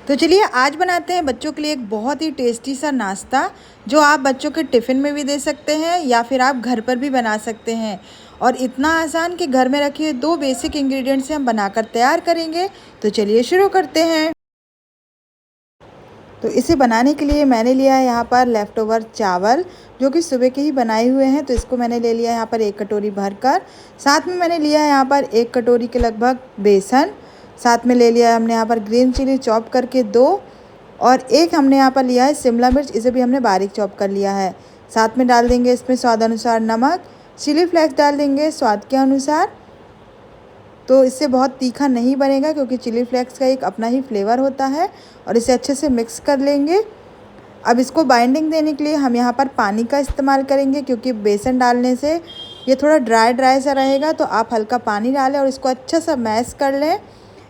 तो चलिए आज बनाते हैं बच्चों के लिए एक बहुत ही टेस्टी सा नाश्ता, जो आप बच्चों के टिफ़िन में भी दे सकते हैं या फिर आप घर पर भी बना सकते हैं। और इतना आसान कि घर में रखे हुए 2 बेसिक इंग्रेडिएंट्स से हम बनाकर तैयार करेंगे। तो चलिए शुरू करते हैं। तो इसे बनाने के लिए मैंने लिया है यहाँ पर लेफ़्ट ओवर चावल, जो कि सुबह के ही बनाए हुए हैं। तो इसको मैंने ले लिया है यहाँ पर 1 कटोरी भरकर। साथ में मैंने लिया है यहाँ पर 1 कटोरी के लगभग बेसन। साथ में ले लिया है हमने यहाँ पर ग्रीन चिली चॉप करके 2, और 1 हमने यहाँ पर लिया है शिमला मिर्च, इसे भी हमने बारीक चॉप कर लिया है। साथ में डाल देंगे इसमें स्वाद अनुसार नमक, चिली फ्लेक्स डाल देंगे स्वाद के अनुसार। तो इससे बहुत तीखा नहीं बनेगा, क्योंकि चिली फ्लेक्स का एक अपना ही फ्लेवर होता है। और इसे अच्छे से मिक्स कर लेंगे। अब इसको बाइंडिंग देने के लिए हम यहाँ पर पानी का इस्तेमाल करेंगे, क्योंकि बेसन डालने से ये थोड़ा ड्राई सा रहेगा। तो आप हल्का पानी डालें और इसको अच्छा सा मैश कर लें,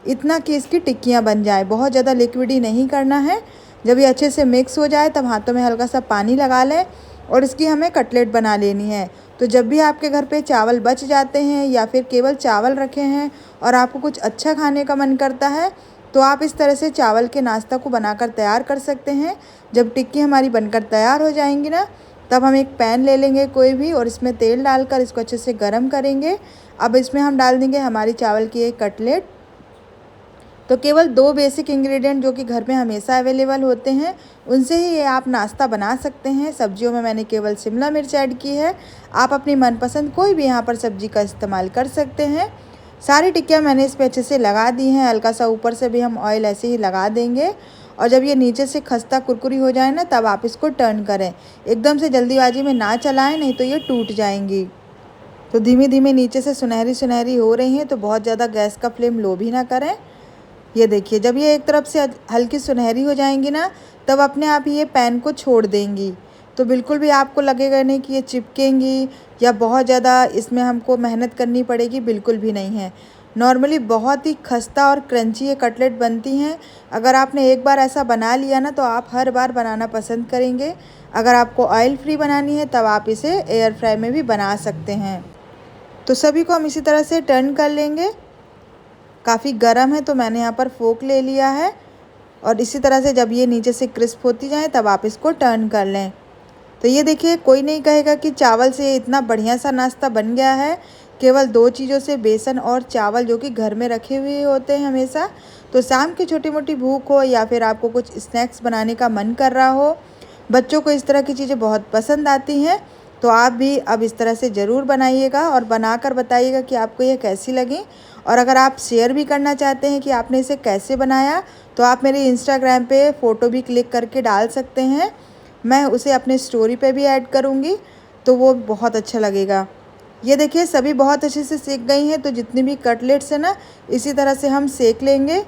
इतना कि इसकी टिक्कियाँ बन जाए। बहुत ज़्यादा लिक्विडी नहीं करना है। जब ये अच्छे से मिक्स हो जाए तब हाथों में हल्का सा पानी लगा लें और इसकी हमें कटलेट बना लेनी है। तो जब भी आपके घर पे चावल बच जाते हैं या फिर केवल चावल रखे हैं और आपको कुछ अच्छा खाने का मन करता है, तो आप इस तरह से चावल के नाश्ता को बनाकर तैयार कर सकते हैं। जब टिक्की हमारी बनकर तैयार हो जाएंगी ना, तब हम एक पैन ले लेंगे कोई भी और इसमें तेल डालकर इसको अच्छे से गर्म करेंगे। अब इसमें हम डाल देंगे हमारी चावल की एक कटलेट। तो केवल 2 बेसिक इंग्रेडिएंट जो कि घर में हमेशा अवेलेबल होते हैं, उनसे ही ये आप नाश्ता बना सकते हैं। सब्जियों में मैंने केवल शिमला मिर्च ऐड की है। आप अपनी मनपसंद कोई भी यहाँ पर सब्जी का इस्तेमाल कर सकते हैं। सारी टिक्कियाँ मैंने इस पे अच्छे से लगा दी हैं। हल्का सा ऊपर से भी हम ऑयल ऐसे ही लगा देंगे। और जब ये नीचे से खस्ता कुरकुरी हो जाए ना, तब आप इसको टर्न करें। एकदम से जल्दीबाजी में ना चलाएं, नहीं तो ये टूट जाएंगी। तो धीमे धीमे नीचे से सुनहरी सुनहरी हो रही हैं, तो बहुत ज़्यादा गैस का फ्लेम लो भी ना करें। ये देखिए, जब ये एक तरफ से हल्की सुनहरी हो जाएंगी ना, तब अपने आप ही ये पैन को छोड़ देंगी। तो बिल्कुल भी आपको लगेगा नहीं कि ये चिपकेंगी या बहुत ज़्यादा इसमें हमको मेहनत करनी पड़ेगी, बिल्कुल भी नहीं है। नॉर्मली बहुत ही खस्ता और क्रंची ये कटलेट बनती हैं। अगर आपने एक बार ऐसा बना लिया ना, तो आप हर बार बनाना पसंद करेंगे। अगर आपको ऑयल फ्री बनानी है, तब आप इसे एयर फ्राई में भी बना सकते हैं। तो सभी को हम इसी तरह से टर्न कर लेंगे। काफ़ी गर्म है, तो मैंने यहाँ पर फोक ले लिया है। और इसी तरह से जब ये नीचे से क्रिस्प होती जाए, तब आप इसको टर्न कर लें। तो ये देखिए, कोई नहीं कहेगा कि चावल से इतना बढ़िया सा नाश्ता बन गया है। केवल 2 चीज़ों से, बेसन और चावल, जो कि घर में रखे हुए होते हैं हमेशा। तो शाम की छोटी मोटी भूख हो या फिर आपको कुछ स्नैक्स बनाने का मन कर रहा हो, बच्चों को इस तरह की चीज़ें बहुत पसंद आती हैं। तो आप भी अब इस तरह से ज़रूर बनाइएगा और बनाकर बताइएगा कि आपको ये कैसी लगी। और अगर आप शेयर भी करना चाहते हैं कि आपने इसे कैसे बनाया, तो आप मेरे इंस्टाग्राम पे फ़ोटो भी क्लिक करके डाल सकते हैं। मैं उसे अपने स्टोरी पे भी ऐड करूँगी, तो वो बहुत अच्छा लगेगा। ये देखिए, सभी बहुत अच्छे से सेक गई हैं। तो जितनी भी कटलेट्स हैं ना, इसी तरह से हम सेक लेंगे।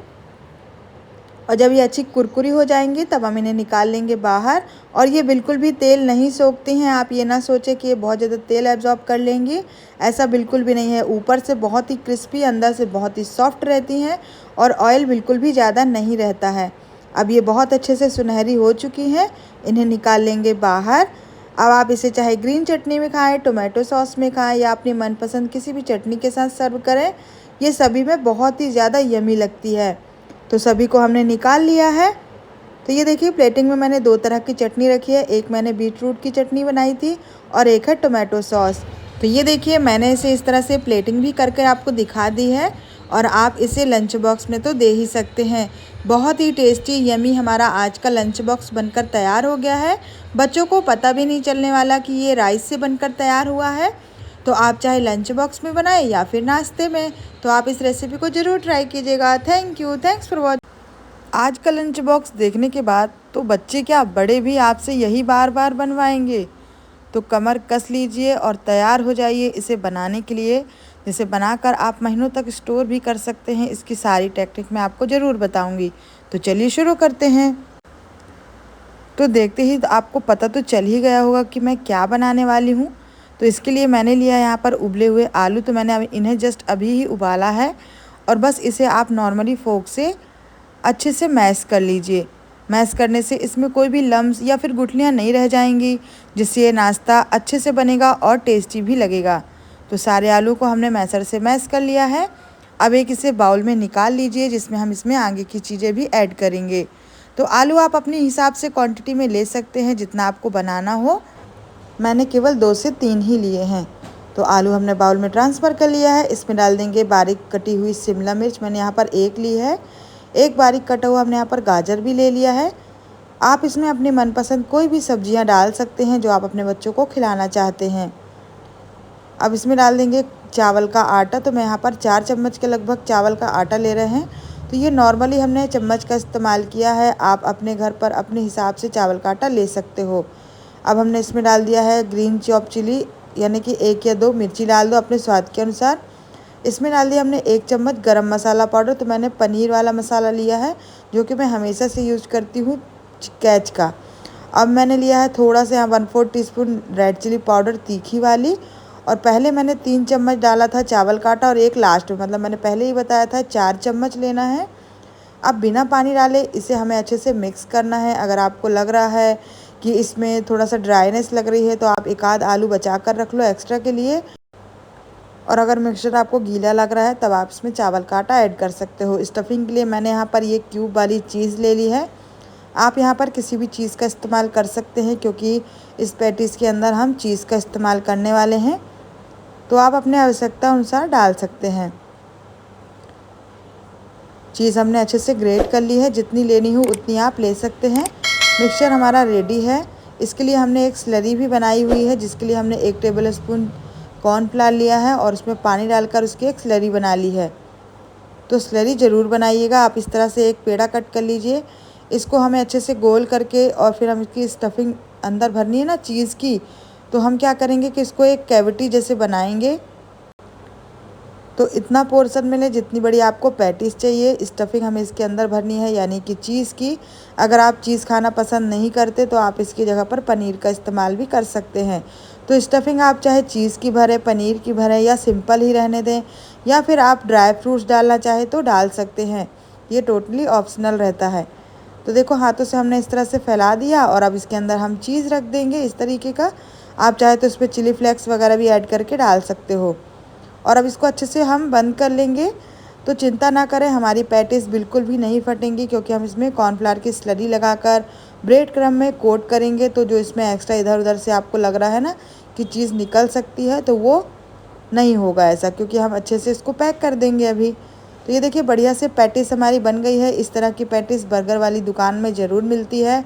और जब ये अच्छी कुरकुरी हो जाएंगी, तब हम इन्हें निकाल लेंगे बाहर। और ये बिल्कुल भी तेल नहीं सोखती हैं। आप ये ना सोचें कि ये बहुत ज़्यादा तेल एब्जॉर्ब कर लेंगी, ऐसा बिल्कुल भी नहीं है। ऊपर से बहुत ही क्रिस्पी, अंदर से बहुत ही सॉफ्ट रहती हैं और ऑयल बिल्कुल भी ज़्यादा नहीं रहता है। अब ये बहुत अच्छे से सुनहरी हो चुकी हैं, इन्हें निकाल लेंगे बाहर। अब आप इसे चाहे ग्रीन चटनी में खाएँ, टोमेटो सॉस में खाएँ या अपनी मनपसंद किसी भी चटनी के साथ सर्व करें। ये सभी में बहुत ही ज़्यादा यम्मी लगती है। तो सभी को हमने निकाल लिया है। तो ये देखिए, प्लेटिंग में मैंने 2 तरह की चटनी रखी है। एक मैंने बीटरूट की चटनी बनाई थी और एक है टोमेटो सॉस। तो ये देखिए, मैंने इसे इस तरह से प्लेटिंग भी करके आपको दिखा दी है। और आप इसे लंच बॉक्स में तो दे ही सकते हैं। बहुत ही टेस्टी यमी हमारा आज का लंच बॉक्स बनकर तैयार हो गया है। बच्चों को पता भी नहीं चलने वाला कि ये राइस से बनकर तैयार हुआ है। तो आप चाहे लंच बॉक्स में बनाएं या फिर नाश्ते में, तो आप इस रेसिपी को ज़रूर ट्राई कीजिएगा। Thanks for watching. आज का लंच बॉक्स देखने के बाद तो बच्चे क्या, बड़े भी आपसे यही बार बार बनवाएंगे। तो कमर कस लीजिए और तैयार हो जाइए इसे बनाने के लिए, जिसे बनाकर आप महीनों तक स्टोर भी कर सकते हैं। इसकी सारी टेक्निक मैं आपको ज़रूर बताऊंगी। तो चलिए शुरू करते हैं। तो देखते ही आपको पता तो चल ही गया होगा कि मैं क्या बनाने वाली हूँ। तो इसके लिए मैंने लिया यहाँ पर उबले हुए आलू। तो मैंने इन्हें जस्ट अभी ही उबाला है और बस इसे आप नॉर्मली फोक से अच्छे से मैश कर लीजिए। मैश करने से इसमें कोई भी लम्स या फिर गुठलियाँ नहीं रह जाएंगी, जिससे ये नाश्ता अच्छे से बनेगा और टेस्टी भी लगेगा। तो सारे आलू को हमने मैशर से मैश कर लिया है। अब एक इसे बाउल में निकाल लीजिए, जिसमें हम इसमें आगे की चीज़ें भी ऐड करेंगे। तो आलू आप अपने हिसाब से क्वांटिटी में ले सकते हैं, जितना आपको बनाना हो। मैंने केवल 2 से 3 ही लिए हैं। तो आलू हमने बाउल में ट्रांसफ़र कर लिया है। इसमें डाल देंगे बारीक कटी हुई शिमला मिर्च, मैंने यहाँ पर 1 ली है। एक बारीक कटा हुआ हमने यहाँ पर गाजर भी ले लिया है। आप इसमें अपनी मनपसंद कोई भी सब्जियाँ डाल सकते हैं जो आप अपने बच्चों को खिलाना चाहते हैं। अब इसमें डाल देंगे चावल का आटा। तो मैं यहाँ पर 4 चम्मच के लगभग चावल का आटा ले रहे हैं। तो ये नॉर्मली हमने चम्मच का इस्तेमाल किया है, आप अपने घर पर अपने हिसाब से चावल का आटा ले सकते हो। अब हमने इसमें डाल दिया है ग्रीन चॉप चिली, यानी कि 1 या 2 मिर्ची डाल दो अपने स्वाद के अनुसार। इसमें डाल दिया हमने 1 चम्मच गरम मसाला पाउडर। तो मैंने पनीर वाला मसाला लिया है, जो कि मैं हमेशा से यूज़ करती हूँ, कैच का। अब मैंने लिया है थोड़ा सा 1/4 टीस्पून रेड चिली पाउडर, तीखी वाली। और पहले मैंने 3 चम्मच डाला था चावल का आटा और 1 लास्ट में, मतलब मैंने पहले ही बताया था 4 चम्मच लेना है। अब बिना पानी डाले इसे हमें अच्छे से मिक्स करना है। अगर आपको लग रहा है कि इसमें थोड़ा सा ड्राइनेस लग रही है, तो आप 1 आध आलू बचा कर रख लो एक्स्ट्रा के लिए। और अगर मिक्सचर आपको गीला लग रहा है, तब आप इसमें चावल का आटा ऐड कर सकते हो। स्टफिंग के लिए मैंने यहाँ पर ये क्यूब वाली चीज़ ले ली है। आप यहाँ पर किसी भी चीज़ का इस्तेमाल कर सकते हैं, क्योंकि इस पैटीज़ के अंदर हम चीज़ का इस्तेमाल करने वाले हैं। तो आप अपने आवश्यकता अनुसार डाल सकते हैं। चीज़ हमने अच्छे से ग्रेट कर ली है, जितनी लेनी हो उतनी आप ले सकते हैं। मिक्सचर हमारा रेडी है। इसके लिए हमने एक स्लरी भी बनाई हुई है, जिसके लिए हमने 1 टेबल स्पून कॉर्नफ्लावर लिया है और उसमें पानी डालकर उसकी एक स्लरी बना ली है। तो स्लरी ज़रूर बनाइएगा। आप इस तरह से एक पेड़ा कट कर लीजिए। इसको हमें अच्छे से गोल करके और फिर हम इसकी स्टफिंग अंदर भरनी है ना चीज़ की, तो हम क्या करेंगे कि इसको एक कैविटी जैसे बनाएंगे। तो इतना पोर्शन में लें जितनी बड़ी आपको पैटीज़ चाहिए। स्टफिंग हमें इसके अंदर भरनी है, यानी कि चीज़ की। अगर आप चीज़ खाना पसंद नहीं करते, तो आप इसकी जगह पर पनीर का इस्तेमाल भी कर सकते हैं। तो स्टफिंग आप चाहे चीज़ की भरें, पनीर की भरें, या सिंपल ही रहने दें, या फिर आप ड्राई फ्रूट्स डालना चाहें तो डाल सकते हैं। ये टोटली ऑप्शनल रहता है। तो देखो, हाथों से हमने इस तरह से फैला दिया और अब इसके अंदर हम चीज़ रख देंगे इस तरीके का। आप चाहे तो इस पर चिली फ्लेक्स वगैरह भी ऐड करके डाल सकते हो। और अब इसको अच्छे से हम बंद कर लेंगे। तो चिंता ना करें, हमारी पैटीज़ बिल्कुल भी नहीं फटेंगी, क्योंकि हम इसमें कॉर्नफ्लावर की स्लरी लगाकर ब्रेड क्रम्ब में कोट करेंगे। तो जो इसमें एक्स्ट्रा इधर उधर से आपको लग रहा है ना कि चीज़ निकल सकती है, तो वो नहीं होगा ऐसा, क्योंकि हम अच्छे से इसको पैक कर देंगे अभी। तो ये देखिए, बढ़िया से पैटीज़ हमारी बन गई है। इस तरह की पैटीज़ बर्गर वाली दुकान में ज़रूर मिलती है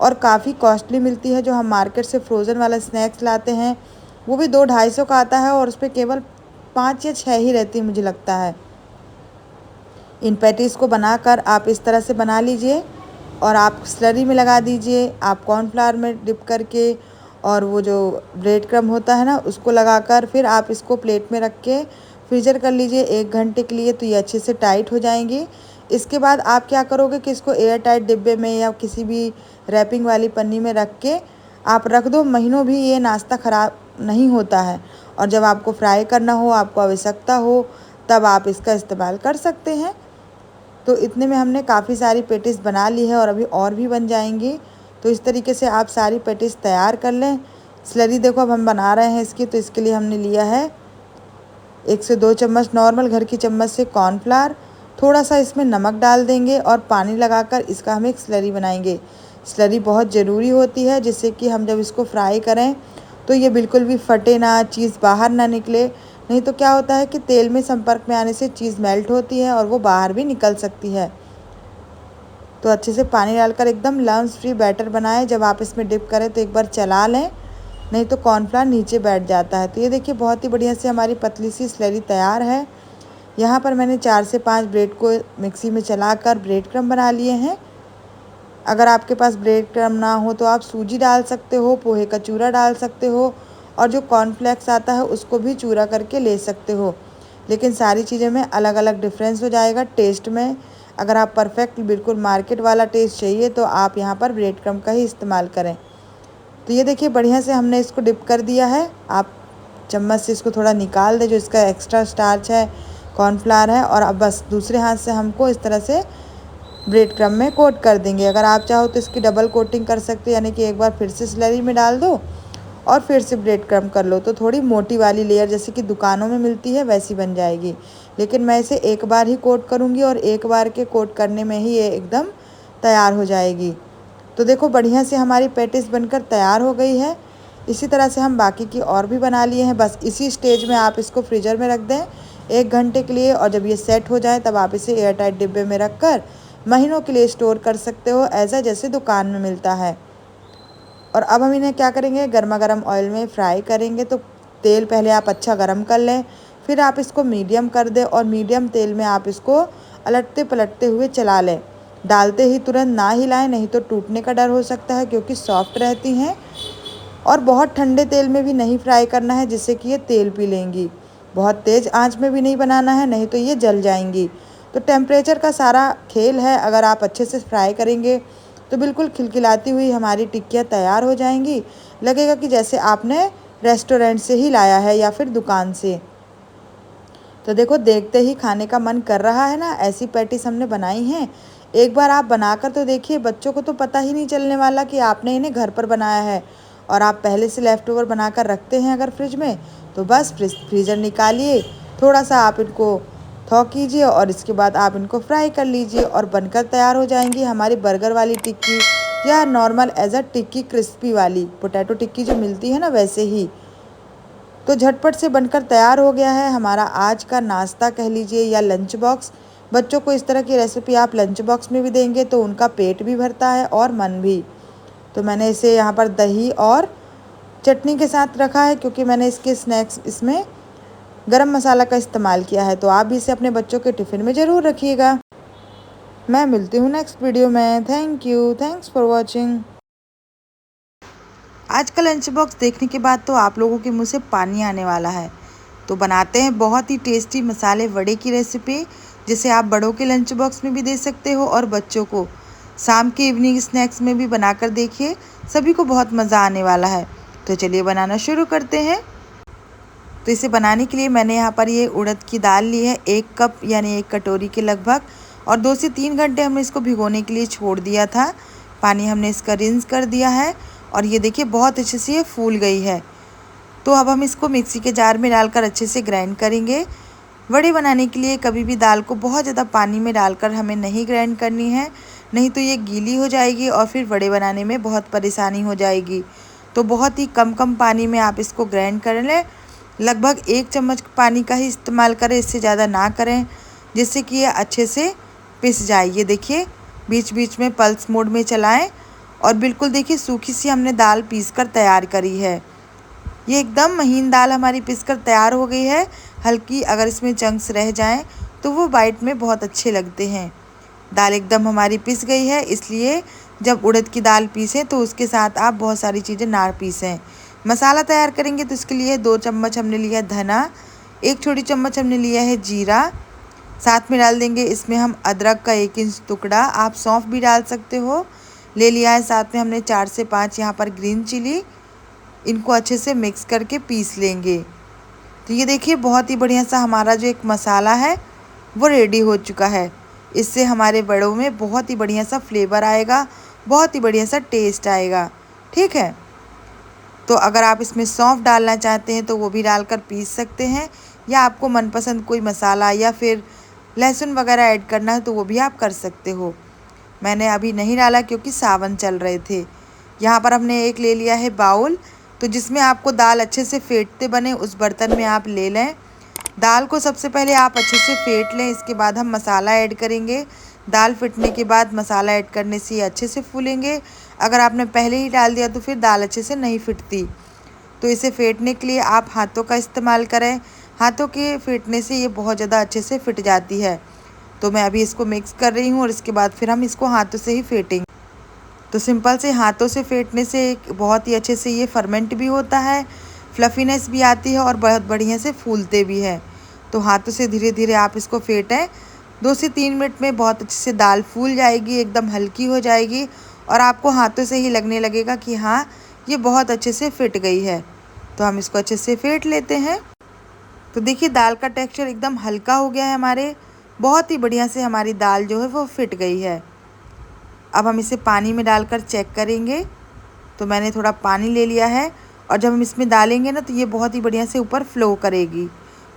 और काफ़ी कॉस्टली मिलती है। जो हम मार्केट से फ्रोज़न वाला स्नैक्स लाते हैं, वो भी 200-250 का आता है और उस पर केवल 5 या 6 ही रहती है, मुझे लगता है। इन पैटीज़ को बनाकर आप इस तरह से बना लीजिए और आप स्लरी में लगा दीजिए। आप कॉर्नफ्लावर में डिप करके और वो जो ब्रेड क्रम्ब होता है ना, उसको लगाकर फिर आप इसको प्लेट में रख के फ्रीज़र कर लीजिए 1 घंटे के लिए। तो ये अच्छे से टाइट हो जाएंगी। इसके बाद आप क्या करोगे कि इसको एयर टाइट डिब्बे में या किसी भी रैपिंग वाली पन्नी में रख के आप रख दो। महीनों भी ये नाश्ता ख़राब नहीं होता है। और जब आपको फ्राई करना हो, आपको आवश्यकता हो, तब आप इसका इस्तेमाल कर सकते हैं। तो इतने में हमने काफ़ी सारी पैटीज़ बना ली है और अभी और भी बन जाएंगी। तो इस तरीके से आप सारी पैटीज़ तैयार कर लें। स्लरी देखो, अब हम बना रहे हैं इसकी। तो इसके लिए हमने लिया है 1 से 2 चम्मच नॉर्मल घर की चम्मच से कॉर्नफ्लावर। थोड़ा सा इसमें नमक डाल देंगे और पानी लगाकर इसका हम एक स्लरी बनाएंगे। स्लरी बहुत ज़रूरी होती है, जिससे कि हम जब इसको फ्राई करें तो ये बिल्कुल भी फटे ना, चीज़ बाहर ना निकले। नहीं तो क्या होता है कि तेल में संपर्क में आने से चीज़ मेल्ट होती है और वो बाहर भी निकल सकती है। तो अच्छे से पानी डालकर एकदम लम्स फ्री बैटर बनाएं। जब आप इसमें डिप करें तो एक बार चला लें, नहीं तो कॉर्नफ्लावर नीचे बैठ जाता है। तो ये देखिए, बहुत ही बढ़िया से हमारी पतली सी स्लरी तैयार है। यहाँ पर मैंने 4 से 5 ब्रेड को मिक्सी में चलाकर ब्रेड क्रम्ब बना लिए हैं। अगर आपके पास ब्रेड क्रम्ब ना हो तो आप सूजी डाल सकते हो, पोहे का चूरा डाल सकते हो, और जो कॉर्नफ्लेक्स आता है उसको भी चूरा करके ले सकते हो। लेकिन सारी चीज़ें में अलग अलग डिफरेंस हो जाएगा टेस्ट में। अगर आप परफेक्ट बिल्कुल मार्केट वाला टेस्ट चाहिए, तो आप यहाँ पर ब्रेड क्रम्ब का ही इस्तेमाल करें। तो ये देखिए, बढ़िया से हमने इसको डिप कर दिया है। आप चम्मच से इसको थोड़ा निकाल दें, जो इसका एक्स्ट्रा स्टार्च है, कॉर्नफ्लावर है। और अब बस दूसरे हाथ से हमको इस तरह से ब्रेड क्रम्ब में कोट कर देंगे। अगर आप चाहो तो इसकी डबल कोटिंग कर सकते हैं, यानी कि एक बार फिर से स्लरी में डाल दो और फिर से ब्रेड क्रम्ब कर लो। तो थोड़ी मोटी वाली लेयर, जैसे कि दुकानों में मिलती है, वैसी बन जाएगी। लेकिन मैं इसे एक बार ही कोट करूँगी और एक बार के कोट करने में ही ये एकदम तैयार हो जाएगी। तो देखो बढ़िया से हमारी पैटिस बनकर तैयार हो गई है। इसी तरह से हम बाकी की और भी बना लिए हैं। बस इसी स्टेज में आप इसको फ्रीज़र में रख दें 1 घंटे के लिए, और जब ये सेट हो जाए तब आप इसे एयर टाइट डिब्बे में रख कर महीनों के लिए स्टोर कर सकते हो, ऐसा जैसे दुकान में मिलता है। और अब हम इन्हें क्या करेंगे, गर्मा गर्म ऑयल में फ्राई करेंगे। तो तेल पहले आप अच्छा गर्म कर लें, फिर आप इसको मीडियम कर दें और मीडियम तेल में आप इसको अलटते पलटते हुए चला लें। डालते ही तुरंत ना हिलाएं, नहीं तो टूटने का डर हो सकता है क्योंकि सॉफ्ट रहती हैं। और बहुत ठंडे तेल में भी नहीं फ्राई करना है जिससे कि ये तेल पी लेंगी। बहुत तेज़ आंच में भी नहीं बनाना है, नहीं तो ये जल जाएंगी। तो टेम्परेचर का सारा खेल है। अगर आप अच्छे से फ्राई करेंगे तो बिल्कुल खिलखिलाती हुई हमारी टिक्कियाँ तैयार हो जाएंगी। लगेगा कि जैसे आपने रेस्टोरेंट से ही लाया है या फिर दुकान से। तो देखो देखते ही खाने का मन कर रहा है ना। ऐसी पैटीज हमने बनाई हैं। एक बार आप बनाकर तो देखिए, बच्चों को तो पता ही नहीं चलने वाला कि आपने इन्हें घर पर बनाया है। और आप पहले से लेफ़्ट ओवर बनाकर रखते हैं अगर फ्रिज में, तो बस फ्रीज़र निकालिए, थोड़ा सा आप इनको थॉ कीजिए और इसके बाद आप इनको फ्राई कर लीजिए और बनकर तैयार हो जाएंगी हमारी बर्गर वाली टिक्की, या normal as a tikki crispy वाली पोटैटो टिक्की जो मिलती है ना, वैसे ही। तो झटपट से बनकर तैयार हो गया है हमारा आज का नाश्ता कह लीजिए, या लंच बॉक्स। बच्चों को इस तरह की रेसिपी आप लंच बॉक्स में भी देंगे तो उनका पेट भी भरता है और मन भी। तो मैंने इसे यहाँ पर दही और चटनी के साथ रखा है क्योंकि मैंने इसके स्नैक्स इसमें गरम मसाला का इस्तेमाल किया है। तो आप भी इसे अपने बच्चों के टिफ़िन में ज़रूर रखिएगा। मैं मिलती हूँ नेक्स्ट वीडियो में। Thank you, thanks for watching. आज का लंच बॉक्स देखने के बाद तो आप लोगों के मुंह से पानी आने वाला है। तो बनाते हैं बहुत ही टेस्टी मसाले वड़े की रेसिपी, जिसे आप बड़ों के लंच बॉक्स में भी दे सकते हो और बच्चों को शाम के इवनिंग स्नैक्स में भी बनाकर देखिए, सभी को बहुत मज़ा आने वाला है। तो चलिए बनाना शुरू करते हैं। तो इसे बनाने के लिए मैंने यहाँ पर ये उड़द की दाल ली है 1 कप यानी 1 कटोरी के लगभग, और 2 से 3 घंटे हमने इसको भिगोने के लिए छोड़ दिया था। पानी हमने इसका रिंस कर दिया है और ये देखिए बहुत अच्छे से ये फूल गई है। तो अब हम इसको मिक्सी के जार में डालकर अच्छे से ग्राइंड करेंगे। वड़े बनाने के लिए कभी भी दाल को बहुत ज़्यादा पानी में डालकर हमें नहीं ग्राइंड करनी है, नहीं तो ये गीली हो जाएगी और फिर वड़े बनाने में बहुत परेशानी हो जाएगी। तो बहुत ही कम पानी में आप इसको ग्राइंड कर लें। लगभग 1 चम्मच पानी का ही इस्तेमाल करें, इससे ज़्यादा ना करें, जिससे कि ये अच्छे से पिस जाए। ये देखिए बीच बीच में पल्स मोड में चलाएं और बिल्कुल देखिए सूखी सी हमने दाल पीस कर तैयार करी है। ये एकदम महीन दाल हमारी पीस कर तैयार हो गई है। हल्की अगर इसमें चंक्स रह जाएं तो वो बाइट में बहुत अच्छे लगते हैं। दाल एकदम हमारी पिस गई है, इसलिए जब उड़द की दाल पीसें तो उसके साथ आप बहुत सारी चीज़ें ना पीसें। मसाला तैयार करेंगे तो इसके लिए 2 चम्मच हमने लिया है धना, 1 छोटी चम्मच हमने लिया है जीरा, साथ में डाल देंगे इसमें हम अदरक का 1 इंच टुकड़ा, आप सौंफ भी डाल सकते हो, ले लिया है। साथ में हमने 4 से 5 यहाँ पर ग्रीन चिली, इनको अच्छे से मिक्स करके पीस लेंगे। तो ये देखिए बहुत ही बढ़िया सा हमारा जो एक मसाला है वो रेडी हो चुका है। इससे हमारे बड़ों में बहुत ही बढ़िया सा फ्लेवर आएगा, बहुत ही बढ़िया सा टेस्ट आएगा। ठीक है, तो अगर आप इसमें सौंफ डालना चाहते हैं तो वो भी डालकर पीस सकते हैं, या आपको मनपसंद कोई मसाला या फिर लहसुन वगैरह ऐड करना है तो वो भी आप कर सकते हो। मैंने अभी नहीं डाला क्योंकि सावन चल रहे थे। यहाँ पर हमने एक ले लिया है बाउल, तो जिसमें आपको दाल अच्छे से फेंटते बने उस बर्तन में आप ले लें। दाल को सबसे पहले आप अच्छे से फेंट लें, इसके बाद हम मसाला ऐड करेंगे। दाल फिटने के बाद मसाला ऐड करने से ये अच्छे से फूलेंगे। अगर आपने पहले ही डाल दिया तो फिर दाल अच्छे से नहीं फिटती। तो इसे फेंटने के लिए आप हाथों का इस्तेमाल करें। हाथों के फेंटने से ये बहुत ज़्यादा अच्छे से फिट जाती है। तो मैं अभी इसको मिक्स कर रही हूँ और इसके बाद फिर हम इसको हाथों से ही फेंटेंगे। तो सिंपल से हाथों से फेंटने से बहुत ही अच्छे से ये फर्मेंट भी होता है, फ्लफीनेस भी आती है और बहुत बढ़िया से फूलते भी हैं। तो हाथों से धीरे धीरे आप इसको फेंटें। 2 से 3 मिनट में बहुत अच्छे से दाल फूल जाएगी, एकदम हल्की हो जाएगी और आपको हाथों से ही लगने लगेगा कि हाँ ये बहुत अच्छे से फिट गई है। तो हम इसको अच्छे से फेंट लेते हैं। तो देखिए दाल का टेक्सचर एकदम हल्का हो गया है हमारे, बहुत ही बढ़िया से हमारी दाल जो है वो फिट गई है। अब हम इसे पानी में डालकर चेक करेंगे। तो मैंने थोड़ा पानी ले लिया है और जब हम इसमें डालेंगे ना तो ये बहुत ही बढ़िया से ऊपर फ्लो करेगी।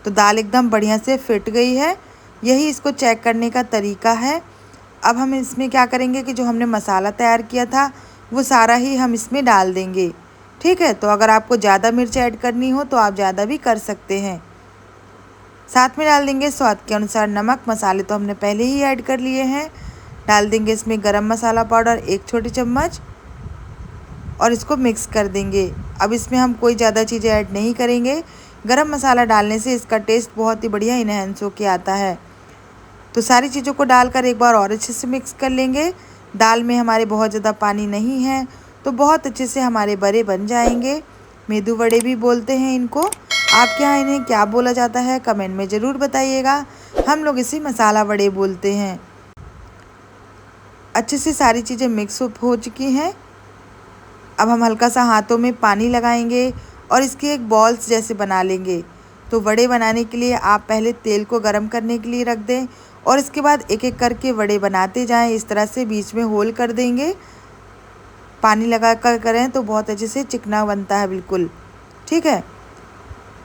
तो दाल एकदम बढ़िया से फिट गई है। यही इसको चेक करने का तरीका है। अब हम इसमें क्या करेंगे कि जो हमने मसाला तैयार किया था वो सारा ही हम इसमें डाल देंगे। ठीक है, तो अगर आपको ज़्यादा मिर्च ऐड करनी हो तो आप ज़्यादा भी कर सकते हैं। साथ में डाल देंगे स्वाद के अनुसार नमक। मसाले तो हमने पहले ही ऐड कर लिए हैं। डाल देंगे इसमें गरम मसाला पाउडर 1 छोटी चम्मच और इसको मिक्स कर देंगे। अब इसमें हम कोई ज़्यादा चीज़ें ऐड नहीं करेंगे। गरम मसाला डालने से इसका टेस्ट बहुत ही बढ़िया इन्हेंस होके आता है। तो सारी चीज़ों को डालकर एक बार और अच्छे से मिक्स कर लेंगे। दाल में हमारे बहुत ज़्यादा पानी नहीं है तो बहुत अच्छे से हमारे बड़े बन जाएंगे। मेदू वड़े भी बोलते हैं इनको। आपके यहाँ इन्हें क्या बोला जाता है कमेंट में ज़रूर बताइएगा। हम लोग इसे मसाला वड़े बोलते हैं। अच्छे से सारी चीज़ें मिक्स हो चुकी हैं। अब हम हल्का सा हाथों में पानी लगाएंगे और इसके एक बॉल्स जैसे बना लेंगे। तो वड़े बनाने के लिए आप पहले तेल को गर्म करने के लिए रख दें और इसके बाद एक एक करके वड़े बनाते जाएं। इस तरह से बीच में होल कर देंगे। पानी लगा कर करें तो बहुत अच्छे से चिकना बनता है बिल्कुल। ठीक है,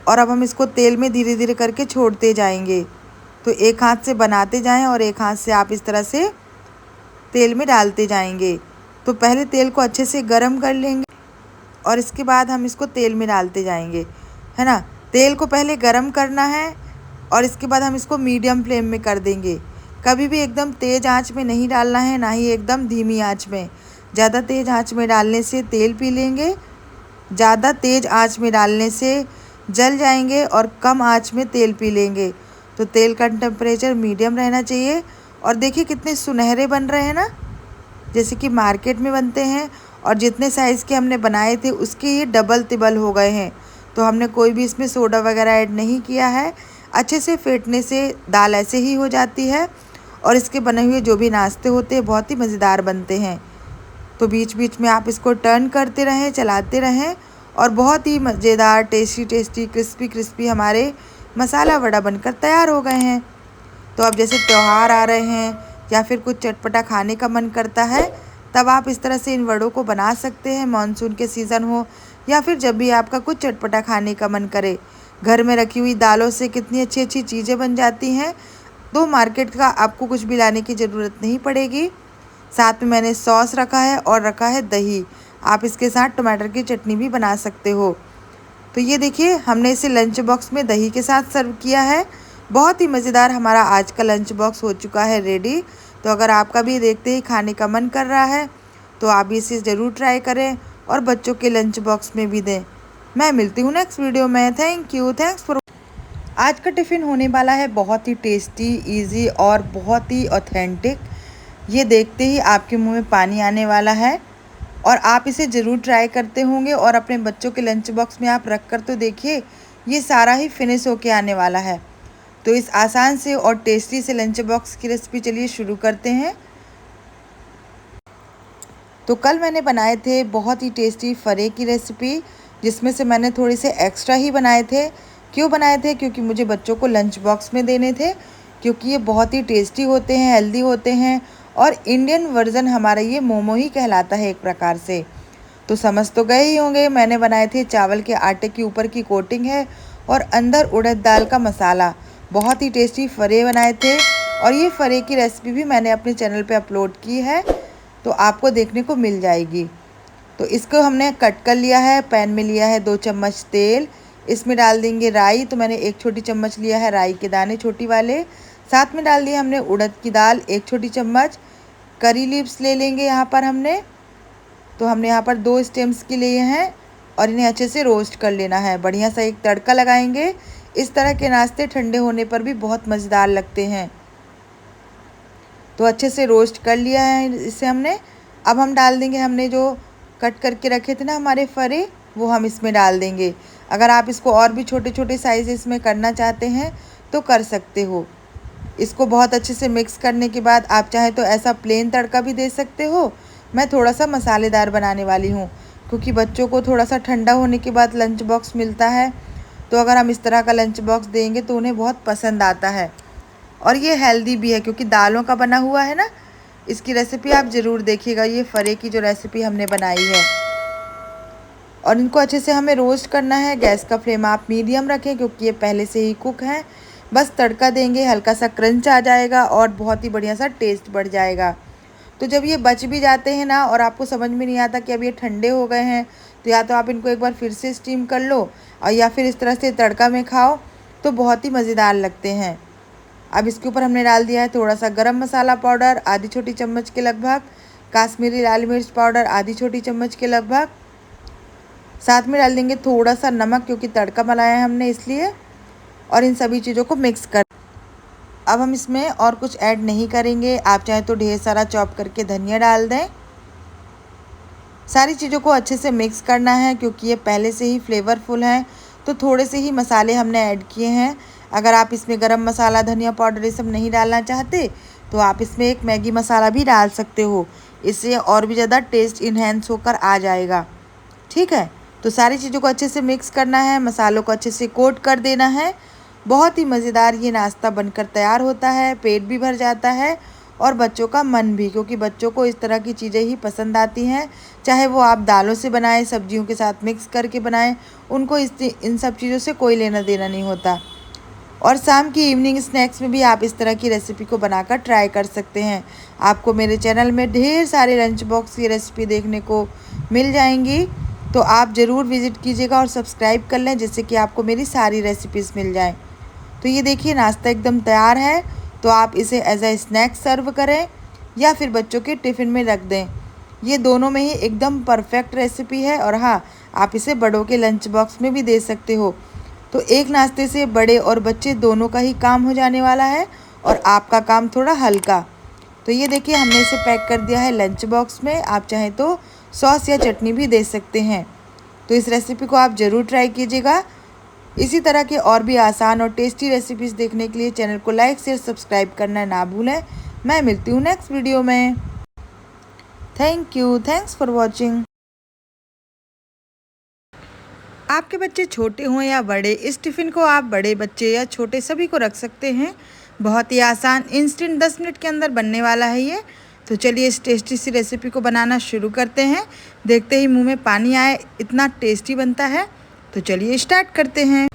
और अब हम इसको तेल में धीरे धीरे करके छोड़ते जाएंगे। तो एक हाथ से बनाते जाएं और एक हाथ से आप इस तरह से तेल में डालते जाएंगे। तो पहले तेल को अच्छे से गर्म कर लेंगे और इसके बाद हम इसको तेल में डालते जाएंगे, है ना। तेल को पहले गर्म करना है और इसके बाद हम इसको मीडियम फ्लेम में कर देंगे। कभी भी एकदम तेज़ आंच में नहीं डालना है, ना ही एकदम धीमी आंच में। ज़्यादा तेज़ आंच में डालने से तेल पी लेंगे, ज़्यादा तेज़ आंच में डालने से जल जाएंगे और कम आंच में तेल पी लेंगे। तो तेल का टेम्परेचर मीडियम रहना चाहिए। और देखिए कितने सुनहरे बन रहे हैं ना, जैसे कि मार्केट में बनते हैं। और जितने साइज़ के हमने बनाए थे उसके ये डबल तिबल हो गए हैं। तो हमने कोई भी इसमें सोडा वगैरह ऐड नहीं किया है। अच्छे से फेंटने से दाल ऐसे ही हो जाती है और इसके बने हुए जो भी नाश्ते होते हैं बहुत ही मज़ेदार बनते हैं। तो बीच बीच में आप इसको टर्न करते रहें, चलाते रहें और बहुत ही मज़ेदार टेस्टी टेस्टी क्रिस्पी क्रिस्पी हमारे मसाला वड़ा बनकर तैयार हो गए हैं। तो अब जैसे त्यौहार आ रहे हैं या फिर कुछ चटपटा खाने का मन करता है तब आप इस तरह से इन वड़ों को बना सकते हैं। मानसून के सीज़न हो या फिर जब भी आपका कुछ चटपटा खाने का मन करे। घर में रखी हुई दालों से कितनी अच्छी अच्छी चीज़ें बन जाती हैं। तो मार्केट का आपको कुछ भी लाने की ज़रूरत नहीं पड़ेगी। साथ में मैंने सॉस रखा है और रखा है दही। आप इसके साथ टमाटर की चटनी भी बना सकते हो। तो ये देखिए हमने इसे लंच बॉक्स में दही के साथ सर्व किया है। बहुत ही मज़ेदार हमारा आज का लंच बॉक्स हो चुका है रेडी। तो अगर आपका भी देखते ही खाने का मन कर रहा है तो आप भी इसे ज़रूर ट्राई करें और बच्चों के लंच बॉक्स में भी दें। मैं मिलती हूँ नेक्स्ट वीडियो में। Thank you, thanks for. आज का टिफ़िन होने वाला है बहुत ही टेस्टी, इजी और बहुत ही ऑथेंटिक। ये देखते ही आपके मुंह में पानी आने वाला है और आप इसे ज़रूर ट्राई करते होंगे। और अपने बच्चों के लंच बॉक्स में आप रख कर तो देखिए, ये सारा ही फिनिश होके आने वाला है। तो इस आसान से और टेस्टी से लंच बॉक्स की रेसिपी चलिए शुरू करते हैं। तो कल मैंने बनाए थे बहुत ही टेस्टी फरे की रेसिपी, जिसमें से मैंने थोड़े से एक्स्ट्रा ही बनाए थे। क्यों बनाए थे? क्योंकि मुझे बच्चों को लंच बॉक्स में देने थे। क्योंकि ये बहुत ही टेस्टी होते हैं, हेल्दी होते हैं और इंडियन वर्जन हमारा ये मोमो ही कहलाता है एक प्रकार से। तो समझ तो गए ही होंगे, मैंने बनाए थे चावल के आटे के ऊपर की कोटिंग है और अंदर उड़द दाल का मसाला। बहुत ही टेस्टी फरे बनाए थे और ये फरे की रेसिपी भी मैंने अपने चैनल पे अपलोड की है, तो आपको देखने को मिल जाएगी। तो इसको हमने कट कर लिया है। पैन में लिया है 2 चम्मच तेल। इसमें डाल देंगे राई। तो मैंने 1 छोटी चम्मच लिया है राई के दाने छोटी वाले। साथ में डाल दिए हमने उड़द की दाल 1 छोटी चम्मच। करी लीव्स ले लेंगे यहाँ पर हमने। तो हमने यहाँ पर 2 स्टेम्स के लिए हैं और इन्हें अच्छे से रोस्ट कर लेना है। बढ़िया सा एक तड़का लगाएंगे। इस तरह के नाश्ते ठंडे होने पर भी बहुत मज़ेदार लगते हैं। तो अच्छे से रोस्ट कर लिया है इसे हमने। अब हम डाल देंगे हमने जो कट करके रखे थे ना हमारे फरे, वो हम इसमें डाल देंगे। अगर आप इसको और भी छोटे छोटे साइज़ इसमें करना चाहते हैं तो कर सकते हो। इसको बहुत अच्छे से मिक्स करने के बाद आप चाहे तो ऐसा प्लेन तड़का भी दे सकते हो। मैं थोड़ा सा मसालेदार बनाने वाली हूँ क्योंकि बच्चों को थोड़ा सा ठंडा होने के बाद लंच बॉक्स मिलता है। तो अगर हम इस तरह का लंच बॉक्स देंगे तो उन्हें बहुत पसंद आता है और ये हेल्दी भी है क्योंकि दालों का बना हुआ है ना। इसकी रेसिपी आप ज़रूर देखिएगा, ये फरे की जो रेसिपी हमने बनाई है। और इनको अच्छे से हमें रोस्ट करना है। गैस का फ्लेम आप मीडियम रखें क्योंकि ये पहले से ही कुक हैं। बस तड़का देंगे, हल्का सा क्रंच आ जाएगा और बहुत ही बढ़िया सा टेस्ट बढ़ जाएगा। तो जब ये बच भी जाते हैं ना और आपको समझ में नहीं आता कि अब ये ठंडे हो गए हैं, तो या तो आप इनको एक बार फिर से स्टीम कर लो और या फिर इस तरह से तड़का में खाओ तो बहुत ही मज़ेदार लगते हैं। अब इसके ऊपर हमने डाल दिया है थोड़ा सा गरम मसाला पाउडर आधी छोटी चम्मच के लगभग, काश्मीरी लाल मिर्च पाउडर आधी छोटी चम्मच के लगभग, साथ में डाल देंगे थोड़ा सा नमक क्योंकि तड़का बनाया है हमने इसलिए, और इन सभी चीज़ों को मिक्स कर। अब हम इसमें और कुछ ऐड नहीं करेंगे। आप चाहे तो ढेर सारा चॉप करके धनिया डाल दें। सारी चीज़ों को अच्छे से मिक्स करना है क्योंकि ये पहले से ही फ्लेवरफुल हैं, तो थोड़े से ही मसाले हमने ऐड किए हैं। अगर आप इसमें गरम मसाला, धनिया पाउडर ये सब नहीं डालना चाहते तो आप इसमें एक मैगी मसाला भी डाल सकते हो, इससे और भी ज़्यादा टेस्ट इन्हेंस होकर आ जाएगा। ठीक है, तो सारी चीज़ों को अच्छे से मिक्स करना है, मसालों को अच्छे से कोट कर देना है। बहुत ही मज़ेदार ये नाश्ता बनकर तैयार होता है, पेट भी भर जाता है और बच्चों का मन भी, क्योंकि बच्चों को इस तरह की चीज़ें ही पसंद आती हैं। चाहे वो आप दालों से बनाएं, सब्जियों के साथ मिक्स करके बनाएं, उनको इन सब चीज़ों से कोई लेना देना नहीं होता। और शाम की इवनिंग स्नैक्स में भी आप इस तरह की रेसिपी को बनाकर ट्राई कर सकते हैं। आपको मेरे चैनल में ढेर सारे लंच बॉक्स की रेसिपी देखने को मिल जाएंगी, तो आप ज़रूर विज़िट कीजिएगा और सब्सक्राइब कर लें जिससे कि आपको मेरी सारी रेसिपीज़ मिल जाएं। तो ये देखिए नाश्ता एकदम तैयार है, तो आप इसे एज अ स्नैक सर्व करें या फिर बच्चों के टिफ़िन में रख दें। ये दोनों में ही एकदम परफेक्ट रेसिपी है। और हाँ, आप इसे बड़ों के लंच बॉक्स में भी दे सकते हो। तो एक नाश्ते से बड़े और बच्चे दोनों का ही काम हो जाने वाला है और आपका काम थोड़ा हल्का। तो ये देखिए हमने इसे पैक कर दिया है लंच बॉक्स में। आप चाहें तो सॉस या चटनी भी दे सकते हैं। तो इस रेसिपी को आप ज़रूर ट्राई कीजिएगा। इसी तरह के और भी आसान और टेस्टी रेसिपीज़ देखने के लिए चैनल को लाइक शेयर सब्सक्राइब करना ना भूलें। मैं मिलती हूँ नेक्स्ट वीडियो में। Thank you, thanks for watching. आपके बच्चे छोटे हों या बड़े, इस टिफ़िन को आप बड़े बच्चे या छोटे सभी को रख सकते हैं। बहुत ही आसान, इंस्टेंट 10 मिनट के अंदर बनने वाला है ये। तो चलिए इस टेस्टी सी रेसिपी को बनाना शुरू करते हैं। देखते ही मुंह में पानी आए, इतना टेस्टी बनता है। तो चलिए स्टार्ट करते हैं।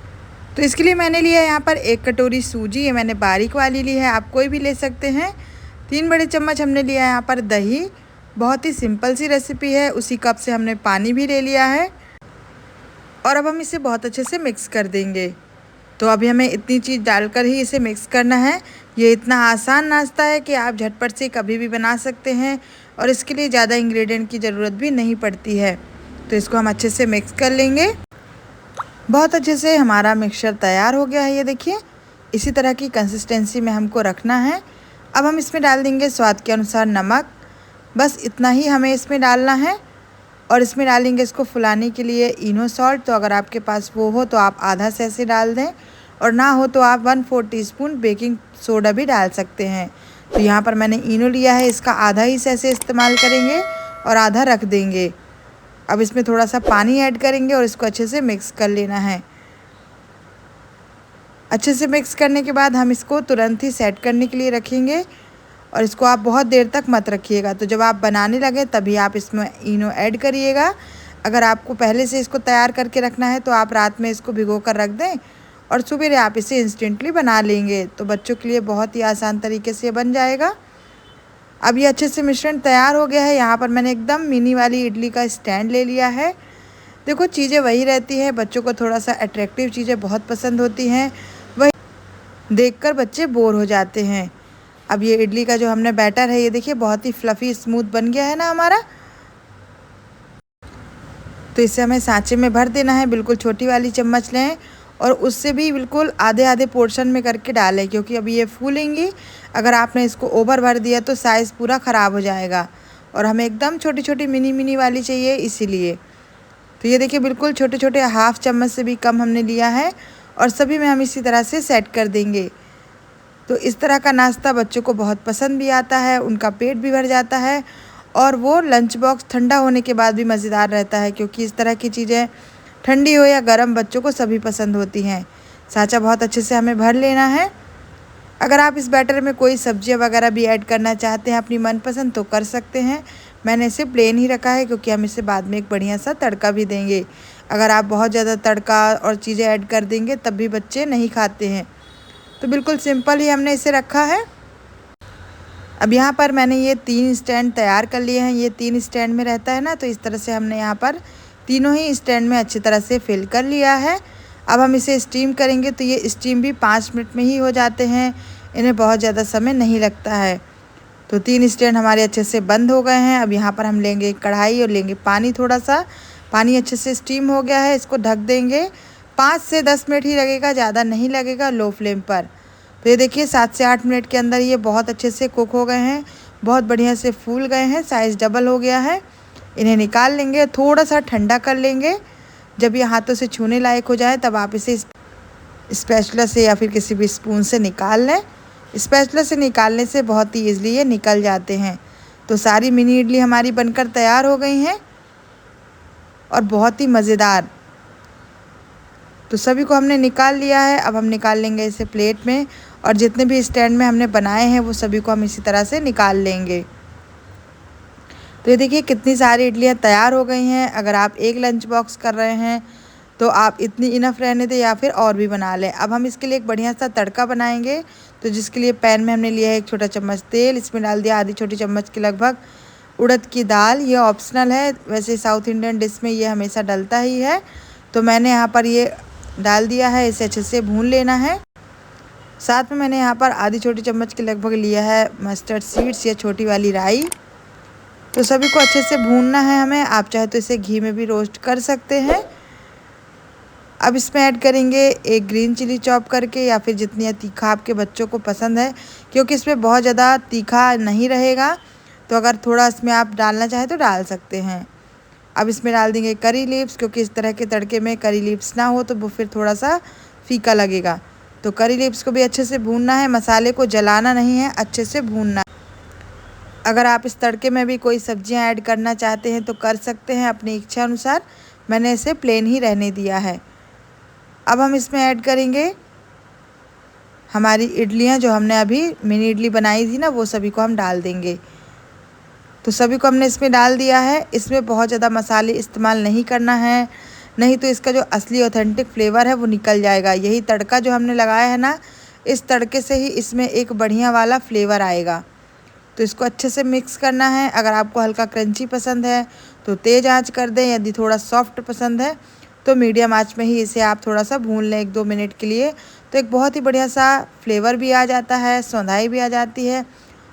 तो इसके लिए मैंने लिया है यहाँ पर 1 कटोरी सूजी, ये मैंने बारीक वाली ली है, आप कोई भी ले सकते हैं। 3 बड़े चम्मच हमने लिया है यहाँ पर दही। बहुत ही सिंपल सी रेसिपी है। उसी कप से हमने पानी भी ले लिया है और अब हम इसे बहुत अच्छे से मिक्स कर देंगे। तो अभी हमें इतनी चीज़ डालकर ही इसे मिक्स करना है। ये इतना आसान नाश्ता है कि आप झटपट से कभी भी बना सकते हैं और इसके लिए ज़्यादा इंग्रेडिएंट की ज़रूरत भी नहीं पड़ती है। तो इसको हम अच्छे से मिक्स कर लेंगे। बहुत अच्छे से हमारा मिक्सचर तैयार हो गया है। ये देखिए इसी तरह की कंसिस्टेंसी में हमको रखना है। अब हम इसमें डाल देंगे स्वाद के अनुसार नमक। बस इतना ही हमें इसमें डालना है और इसमें डालेंगे इसको फुलाने के लिए इनो सॉल्ट। तो अगर आपके पास वो हो तो आप आधा सैसे डाल दें और ना हो तो आप 1/4 टीस्पून बेकिंग सोडा भी डाल सकते हैं। तो यहाँ पर मैंने इनो लिया है, इसका आधा ही सैसे इस्तेमाल करेंगे और आधा रख देंगे। अब इसमें थोड़ा सा पानी ऐड करेंगे और इसको अच्छे से मिक्स कर लेना है। अच्छे से मिक्स करने के बाद हम इसको तुरंत ही सेट करने के लिए रखेंगे और इसको आप बहुत देर तक मत रखिएगा। तो जब आप बनाने लगे तभी आप इसमें इनो ऐड करिएगा। अगर आपको पहले से इसको तैयार करके रखना है तो आप रात में इसको भिगो कर रख दें और सुबह आप इसे इंस्टेंटली बना लेंगे। तो बच्चों के लिए बहुत ही आसान तरीके से बन जाएगा। अब ये अच्छे से मिश्रण तैयार हो गया है। यहाँ पर मैंने एकदम मिनी वाली इडली का स्टैंड ले लिया है। देखो चीज़ें वही रहती हैं, बच्चों को थोड़ा सा अट्रैक्टिव चीज़ें बहुत पसंद होती हैं, वही देखकर बच्चे बोर हो जाते हैं। अब ये इडली का जो हमने बैटर है, ये देखिए बहुत ही फ्लफ़ी स्मूथ बन गया है ना हमारा। तो इसे हमें सांचे में भर देना है। बिल्कुल छोटी वाली चम्मच लें और उससे भी बिल्कुल आधे आधे पोर्शन में करके डालें, क्योंकि अभी ये फूलेंगी। अगर आपने इसको ओवर भर दिया तो साइज़ पूरा ख़राब हो जाएगा और हमें एकदम छोटी छोटी मिनी मिनी वाली चाहिए इसीलिए। तो ये देखिए बिल्कुल छोटे छोटे हाफ़ चम्मच से भी कम हमने लिया है और सभी में हम इसी तरह से सेट कर देंगे। तो इस तरह का नाश्ता बच्चों को बहुत पसंद भी आता है, उनका पेट भी भर जाता है और वो लंच बॉक्स ठंडा होने के बाद भी मज़ेदार रहता है, क्योंकि इस तरह की चीज़ें ठंडी हो या गर्म बच्चों को सभी पसंद होती हैं। सांचा बहुत अच्छे से हमें भर लेना है अगर आप इस बैटर में कोई सब्जियां वगैरह भी ऐड करना चाहते हैं अपनी मनपसंद तो कर सकते हैं। मैंने इसे प्लेन ही रखा है क्योंकि हम इसे बाद में एक बढ़िया सा तड़का भी देंगे। अगर आप बहुत ज़्यादा तड़का और चीज़ें ऐड कर देंगे तब भी बच्चे नहीं खाते हैं, तो बिल्कुल सिंपल ही हमने इसे रखा है। अब यहाँ पर मैंने ये 3 स्टैंड तैयार कर लिए हैं। ये 3 स्टैंड में रहता है ना, तो इस तरह से हमने यहाँ पर तीनों ही स्टैंड में अच्छी तरह से फिल कर लिया है। अब हम इसे स्टीम करेंगे, तो ये स्टीम भी 5 मिनट में ही हो जाते हैं, इन्हें बहुत ज़्यादा समय नहीं लगता है। तो 3 स्टैंड हमारे अच्छे से बंद हो गए हैं। अब यहाँ पर हम लेंगे कढ़ाई और लेंगे पानी, थोड़ा सा पानी अच्छे से स्टीम हो गया है। इसको ढक देंगे, 5 से 10 मिनट ही लगेगा, ज़्यादा नहीं लगेगा, लो फ्लेम पर। तो ये देखिए 7 से 8 मिनट के अंदर ये बहुत अच्छे से कुक हो गए हैं, बहुत बढ़िया से फूल गए हैं, साइज़ डबल हो गया है। इन्हें निकाल लेंगे, थोड़ा सा ठंडा कर लेंगे। जब ये हाथों से छूने लायक हो जाए तब आप इसे स्पैचुला से या फिर किसी भी स्पून से निकाल लें। स्पैचुला से निकालने से बहुत ही ईज़िली ये निकल जाते हैं। तो सारी मिनी इडली हमारी बनकर तैयार हो गई हैं और बहुत ही मज़ेदार। तो सभी को हमने निकाल लिया है। अब हम निकाल लेंगे इसे प्लेट में, और जितने भी स्टैंड में हमने बनाए हैं वो सभी को हम इसी तरह से निकाल लेंगे। तो ये देखिए कितनी सारी इडलियाँ तैयार हो गई हैं। अगर आप एक लंच बॉक्स कर रहे हैं तो आप इतनी इनफ रहने दें या फिर और भी बना लें। अब हम इसके लिए एक बढ़िया सा तड़का बनाएंगे। तो जिसके लिए पैन में हमने लिया है 1 छोटा चम्मच तेल, इसमें डाल दिया आधी छोटी चम्मच के लगभग उड़द की दाल। ये ऑप्शनल है, वैसे साउथ इंडियन डिश में ये हमेशा डलता ही है। तो मैंने यहाँ पर ये डाल दिया है, इसे अच्छे से भून लेना है। साथ में मैंने यहाँ पर आधी छोटी चम्मच के लगभग लिया है मस्टर्ड सीड्स या छोटी वाली राई। तो सभी को अच्छे से भूनना है हमें। आप चाहे तो इसे घी में भी रोस्ट कर सकते हैं। अब इसमें ऐड करेंगे एक ग्रीन चिली चॉप करके, या फिर जितनी तीखा आपके बच्चों को पसंद है, क्योंकि इसमें बहुत ज़्यादा तीखा नहीं रहेगा। तो अगर थोड़ा इसमें आप डालना चाहें तो डाल सकते हैं। अब इसमें डाल देंगे करी लीव्स, क्योंकि इस तरह के तड़के में करी लीव्स ना हो तो वो फिर थोड़ा सा फीका लगेगा। तो करी लीव्स को भी अच्छे से भूनना है, मसाले को जलाना नहीं है, अच्छे से भूनना है। अगर आप इस तड़के में भी कोई सब्जियां ऐड करना चाहते हैं तो कर सकते हैं अपनी इच्छा अनुसार। मैंने इसे प्लेन ही रहने दिया है। अब हम इसमें ऐड करेंगे हमारी इडलियां, जो हमने अभी मिनी इडली बनाई थी ना, वो सभी को हम डाल देंगे। तो सभी को हमने इसमें डाल दिया है। इसमें बहुत ज़्यादा मसाले इस्तेमाल नहीं करना है, नहीं तो इसका जो असली ऑथेंटिक फ्लेवर है वो निकल जाएगा। यही तड़का जो हमने लगाया है ना, इस तड़के से ही इसमें एक बढ़िया वाला फ्लेवर आएगा। तो इसको अच्छे से मिक्स करना है। अगर आपको हल्का क्रंची पसंद है तो तेज़ आंच कर दें, यदि थोड़ा सॉफ्ट पसंद है तो मीडियम आंच में ही इसे आप थोड़ा सा भून लें 1-2 मिनट के लिए। तो एक बहुत ही बढ़िया सा फ्लेवर भी आ जाता है, सौंधाई भी आ जाती है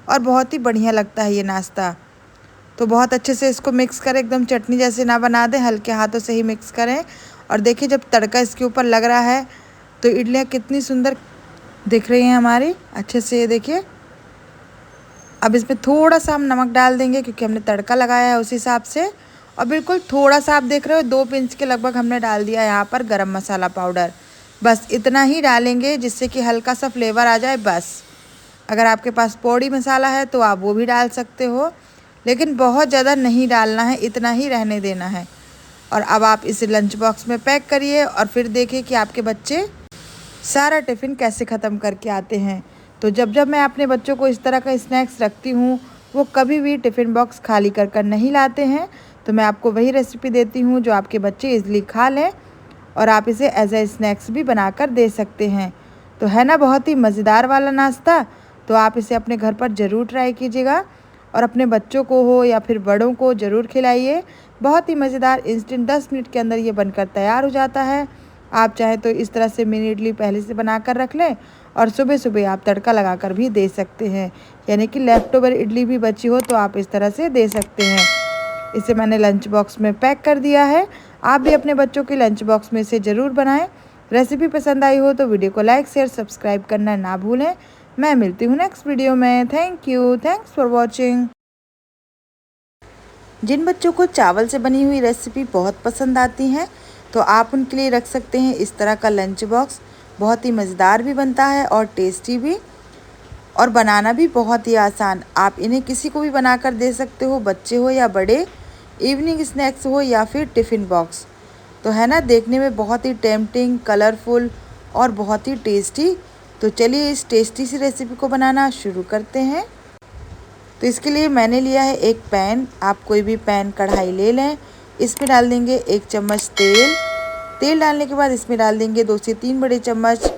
और बहुत ही बढ़िया लगता है ये नाश्ता। तो बहुत अच्छे से इसको मिक्स करें, एकदम चटनी जैसे ना बना दें, हल्के हाथों से ही मिक्स करें। और देखिए जब तड़का इसके ऊपर लग रहा है तो इडलियाँ कितनी सुंदर दिख रही हैं हमारी, अच्छे से ये देखिए। अब इसमें थोड़ा सा हम नमक डाल देंगे क्योंकि हमने तड़का लगाया है उस हिसाब से। और बिल्कुल थोड़ा सा आप देख रहे हो 2 पिंच के लगभग हमने डाल दिया यहाँ पर गरम मसाला पाउडर। बस इतना ही डालेंगे जिससे कि हल्का सा फ्लेवर आ जाए बस। अगर आपके पास पोड़ी मसाला है तो आप वो भी डाल सकते हो, लेकिन बहुत ज़्यादा नहीं डालना है, इतना ही रहने देना है। और अब आप इसे लंच बॉक्स में पैक करिए और फिर देखिए कि आपके बच्चे सारा टिफ़िन कैसे ख़त्म करके आते हैं। तो जब जब मैं अपने बच्चों को इस तरह का स्नैक्स रखती हूँ, वो कभी भी टिफ़िन बॉक्स खाली कर कर नहीं लाते हैं। तो मैं आपको वही रेसिपी देती हूँ जो आपके बच्चे ईज़िली खा लें, और आप इसे एज ए स्नैक्स भी बनाकर दे सकते हैं। तो है ना बहुत ही मज़ेदार वाला नाश्ता। तो आप इसे अपने घर पर ज़रूर ट्राई कीजिएगा और अपने बच्चों को हो या फिर बड़ों को ज़रूर खिलाइए। बहुत ही मज़ेदार, इंस्टेंट 10 मिनट के अंदर ये बनकर तैयार हो जाता है। आप चाहें तो इस तरह से मिनी इडली पहले से बना कर रख लें और सुबह सुबह आप तड़का लगाकर भी दे सकते हैं, यानी कि लेफ़्ट ओवर इडली भी बची हो तो आप इस तरह से दे सकते हैं। इसे मैंने लंच बॉक्स में पैक कर दिया है। आप भी अपने बच्चों के लंच बॉक्स में इसे ज़रूर बनाएं। रेसिपी पसंद आई हो तो वीडियो को लाइक शेयर सब्सक्राइब करना ना भूलें। मैं मिलती हूँ नेक्स्ट वीडियो में। Thank you, thanks for watching. जिन बच्चों को चावल से बनी हुई रेसिपी बहुत पसंद आती हैं तो आप उनके लिए रख सकते हैं इस तरह का लंच बॉक्स। बहुत ही मज़ेदार भी बनता है और टेस्टी भी, और बनाना भी बहुत ही आसान। आप इन्हें किसी को भी बनाकर दे सकते हो, बच्चे हो या बड़े, इवनिंग स्नैक्स हो या फिर टिफ़िन बॉक्स। तो है ना देखने में बहुत ही टेम्पटिंग, कलरफुल और बहुत ही टेस्टी। तो चलिए इस टेस्टी सी रेसिपी को बनाना शुरू करते हैं। तो इसके लिए मैंने लिया है एक पैन। आप कोई भी पैन कढ़ाई ले लें। इसमें डाल देंगे 1 चम्मच तेल। तेल डालने के बाद इसमें डाल देंगे 2 से 3 बड़े चम्मच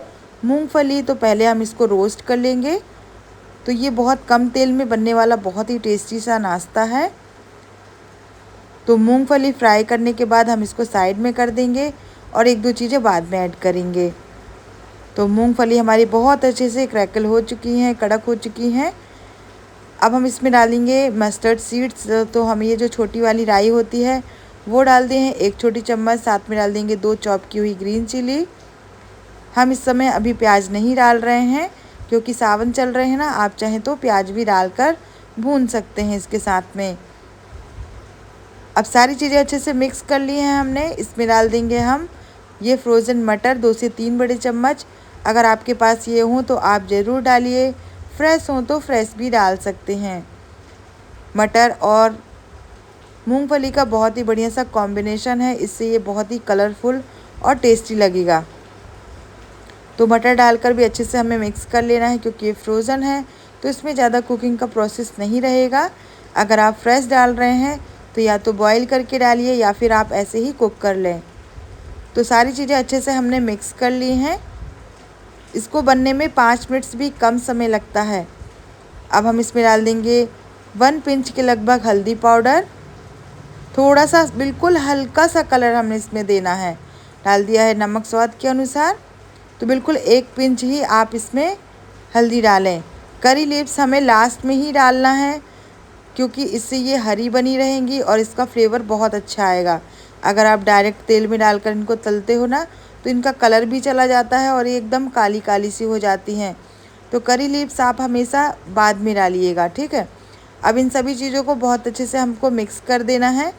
मूंगफली। तो पहले हम इसको रोस्ट कर लेंगे। तो ये बहुत कम तेल में बनने वाला बहुत ही टेस्टी सा नाश्ता है। तो मूंगफली फ्राई करने के बाद हम इसको साइड में कर देंगे और 1-2 चीज़ें बाद में ऐड करेंगे। तो मूंगफली हमारी बहुत अच्छे से क्रैकल हो चुकी हैं, कड़क हो चुकी हैं। अब हम इसमें डालेंगे मस्टर्ड सीड्स। तो हम ये जो छोटी वाली राई होती है वो डाल दें 1 छोटी चम्मच। साथ में डाल देंगे 2 चॉप की हुई ग्रीन चिली। हम इस समय अभी प्याज नहीं डाल रहे हैं क्योंकि सावन चल रहे हैं ना। आप चाहें तो प्याज भी डालकर भून सकते हैं इसके साथ में। अब सारी चीज़ें अच्छे से मिक्स कर ली हैं हमने। इसमें डाल देंगे हम ये फ्रोज़न मटर 2 से 3 बड़े चम्मच। अगर आपके पास ये हों तो आप ज़रूर डालिए, फ्रेश हों तो फ्रेश भी डाल सकते हैं। मटर और मूंगफली का बहुत ही बढ़िया सा कॉम्बिनेशन है, इससे ये बहुत ही कलरफुल और टेस्टी लगेगा। तो मटर डालकर भी अच्छे से हमें मिक्स कर लेना है क्योंकि ये फ्रोज़न है तो इसमें ज़्यादा कुकिंग का प्रोसेस नहीं रहेगा। अगर आप फ्रेश डाल रहे हैं तो या तो बॉईल करके डालिए या फिर आप ऐसे ही कुक कर लें। तो सारी चीज़ें अच्छे से हमने मिक्स कर ली हैं। इसको बनने में 5 मिनट्स भी कम समय लगता है। अब हम इसमें डाल देंगे 1 पिंच के लगभग हल्दी पाउडर। थोड़ा सा बिल्कुल हल्का सा कलर हमने इसमें देना है। डाल दिया है नमक स्वाद के अनुसार। तो बिल्कुल 1 पिंच ही आप इसमें हल्दी डालें। करी लीव्स हमें लास्ट में ही डालना है क्योंकि इससे ये हरी बनी रहेंगी और इसका फ्लेवर बहुत अच्छा आएगा। अगर आप डायरेक्ट तेल में डालकर इनको तलते हो ना तो इनका कलर भी चला जाता है और ये एकदम काली काली सी हो जाती हैं। तो करी लीव्स आप हमेशा बाद में डालिएगा, ठीक है। अब इन सभी चीज़ों को बहुत अच्छे से हमको मिक्स कर देना है।